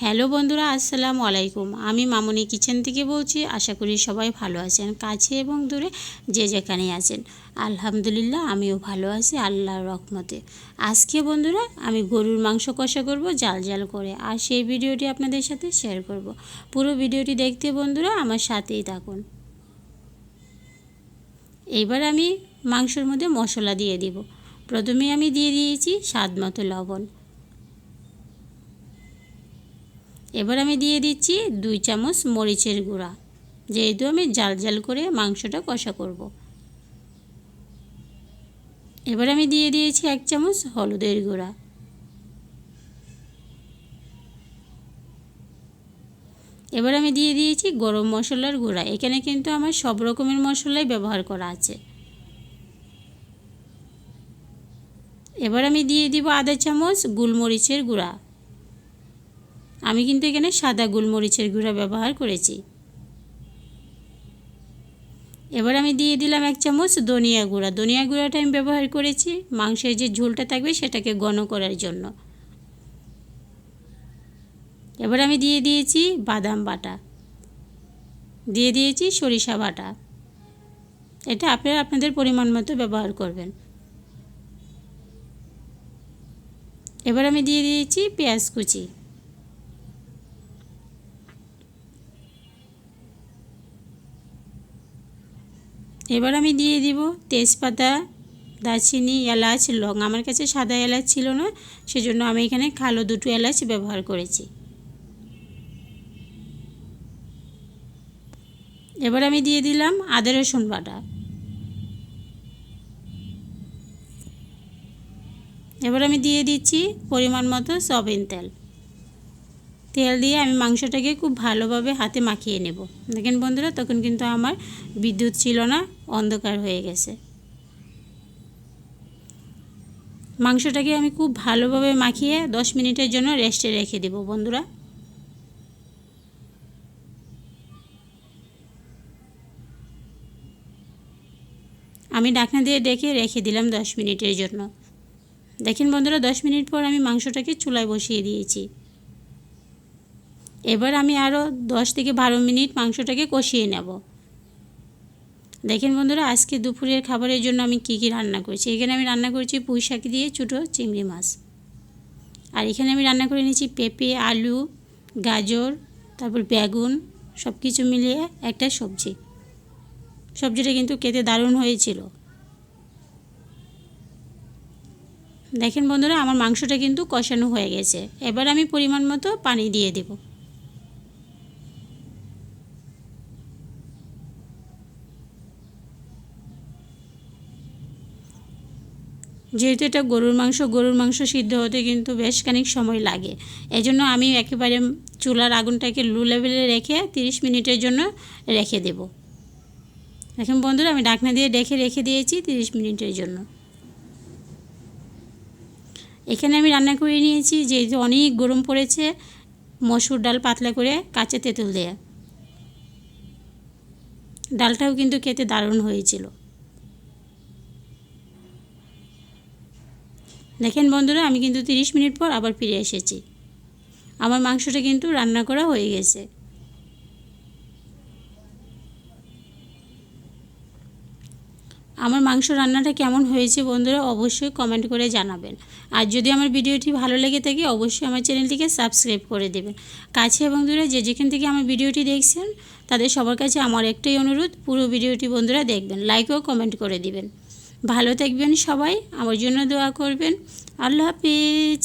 Hello বন্ধুরা, আসসালামু আলাইকুম। আমি মামনি কিচেন থেকে বলছি। আশা করি সবাই ভালো আছেন, কাছে এবং দূরে যে যেখানে আছেন। আলহামদুলিল্লাহ আমিও ভালো আছি আল্লাহর রহমতে। আজকে বন্ধুরা আমি গরুর মাংস কষা করব জাল জাল করে, আর সেই ভিডিওটি আপনাদের সাথে শেয়ার করব। পুরো ভিডিওটি দেখতে বন্ধুরা আমার সাথেই থাকুন। এইবার আমি মাংসের মধ্যে মশলা দিয়ে দিব। প্রথমে আমি দিয়ে দিয়েছি স্বাদ মতো লবণ। এবার আমি দিয়ে দিচ্ছি 2 চামচ মরিচের গুঁড়া, যেহেতু আমি জাল জাল করে মাংসটা কষা করব। এবার আমি দিয়ে দিয়েছি 1 চামচ হলুদের গুঁড়া। এবার আমি দিয়ে দিয়েছি গরম মশলার গুঁড়া। এখানে কিন্তু আমার সব রকমের মশলাই ব্যবহার করা আছে। এবার আমি দিয়ে দিব আধা চামচ গোলমরিচের গুঁড়া। আমি কিন্তু এখানে সাদা গোলমরিচের গুঁড়া ব্যবহার করেছি। এবার আমি দিয়ে দিলাম 1 চামচ ধনিয়া গুঁড়া। ধনিয়া গুঁড়াটা আমি ব্যবহার করেছি মাংসের যে ঝোলটা থাকবে সেটাকে ঘন করার জন্য। এবার আমি দিয়ে দিয়েছি বাদাম বাটা, দিয়ে দিয়েছি সরিষা বাটা। এটা আপনারা আপনাদের পরিমাণ মতো ব্যবহার করবেন। এবার আমি দিয়ে দিয়েছি পেঁয়াজ কুচি। এবার আমি দিয়ে দিব তেজপাতা, দারচিনি, এলাচ, লং। আমার কাছে সাদা এলাচ ছিল না, সেজন্য আমি এখানে কালো 2টো এলাচ ব্যবহার করেছি। এবার আমি দিয়ে দিলাম আদা রসুন বাটা। এবার আমি দিয়ে দিচ্ছি পরিমাণ মতো সয়াবিন তেল। তেল দিয়ে আমি মাংসটাকে খুব ভালোভাবে হাতে মাখিয়ে নেব। দেখেন বন্ধুরা, তখন কিন্তু আমার বিদ্যুৎ ছিল না, অন্ধকার হয়ে গেছে। মাংসটাকে আমি খুব ভালোভাবে মাখিয়ে 10 মিনিটের জন্য রেস্টে রেখে দেব বন্ধুরা। আমি ঢাকনা দিয়ে ঢেকে রেখে দিলাম 10 মিনিটের জন্য। দেখেন বন্ধুরা, 10 মিনিট পর আমি মাংসটাকে চুলায় বসিয়ে দিয়েছি। এবার আমি আরও 10 থেকে 12 মিনিট মাংসটাকে কষিয়ে নেব। দেখেন বন্ধুরা, আজকে দুপুরের খাবারের জন্য আমি কি রান্না করেছি। এখানে আমি রান্না করেছি পুঁই শাক দিয়ে ছোটো চিংড়ি মাছ। আর এখানে আমি রান্না করে নিয়েছি পেঁপে, আলু, গাজর, তারপর বেগুন, সব কিছু মিলিয়ে একটা সবজি। সবজিটা কিন্তু খেতে দারুণ হয়েছিল। দেখেন বন্ধুরা, আমার মাংসটা কিন্তু কষানো হয়ে গেছে। এবার আমি পরিমাণ মতো পানি দিয়ে দেব। যেহেতু এটা গরুর মাংস সিদ্ধ হতে কিন্তু বেশ খানিক সময় লাগে। এজন্য আমি একেবারে চুলার আগুনটাকে লো লেভেলে রেখে 30 মিনিটের জন্য রেখে দেব। দেখুন বন্ধুরা, আমি ঢাকনা দিয়ে রেখে দিয়েছি 30 মিনিটের জন্য। এখানে আমি রান্না করে নিয়েছি, যেহেতু অনেক গরম পড়েছে, মসুর ডাল পাতলা করে কাঁচা তেঁতুল দেয়া। ডালটাও কিন্তু খেতে দারুণ হয়েছিল। দেখেন বন্ধুরা, আমি কিন্তু 30 মিনিট পর আবার ফিরে এসেছি। আমার মাংসটা কিন্তু রান্না করা হয়ে গেছে। আমার মাংস রান্নাটা কেমন হয়েছে বন্ধুরা অবশ্যই কমেন্ট করে জানাবেন। আর যদি আমার ভিডিওটি ভালো লেগে থাকে অবশ্যই আমার চ্যানেলটিকে সাবস্ক্রাইব করে দেবেন। কাছে এবং দূরে যে যেখান থেকে আমার ভিডিওটি দেখছেন তাদের সবার কাছে আমার একটাই অনুরোধ, পুরো ভিডিওটি বন্ধুরা দেখবেন, লাইক ও কমেন্ট করে দিবেন। ভালো থাকবেন সবাই, আমার জন্য দোয়া করবেন। আল্লাহ হাফেজ।